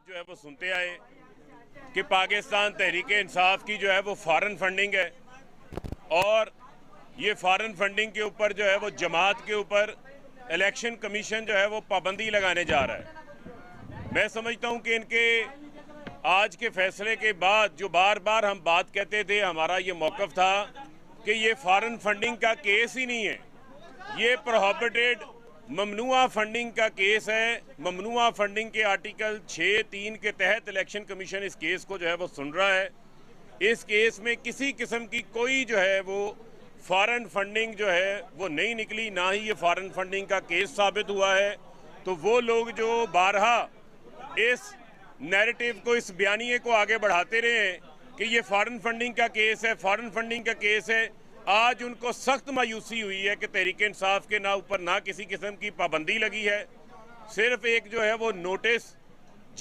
जो है वो सुनते आए कि पाकिस्तान तहरीक इंसाफ की जो है वो फॉरेन फंडिंग है और ये फॉरेन फंडिंग के ऊपर जो है वो जमात के ऊपर इलेक्शन कमीशन जो है वो पाबंदी लगाने जा रहा है। मैं समझता हूँ कि इनके आज के फैसले के बाद जो बार बार हम बात कहते थे, हमारा ये मौक़िफ़ था कि ये फॉरेन फंडिंग का केस ही नहीं है, ये प्रोहिबिटेड ममनुआ फंडिंग का केस है। ममनुआ फंडिंग के आर्टिकल 6(3) के तहत इलेक्शन कमीशन इस केस को जो है वो सुन रहा है। इस केस में किसी किस्म की कोई जो है वो फॉरेन फंडिंग जो है वो नहीं निकली, ना ही ये फॉरेन फंडिंग का केस साबित हुआ है। तो वो लोग जो बारहा इस नैरेटिव को, इस बयानिए को आगे बढ़ाते रहे कि ये फॉरेन फंडिंग का केस है, फॉरेन फंडिंग का केस है, आज उनको सख्त मायूसी हुई है कि तहरीक इंसाफ के ना ऊपर ना किसी किस्म की पाबंदी लगी है। सिर्फ एक जो है वो नोटिस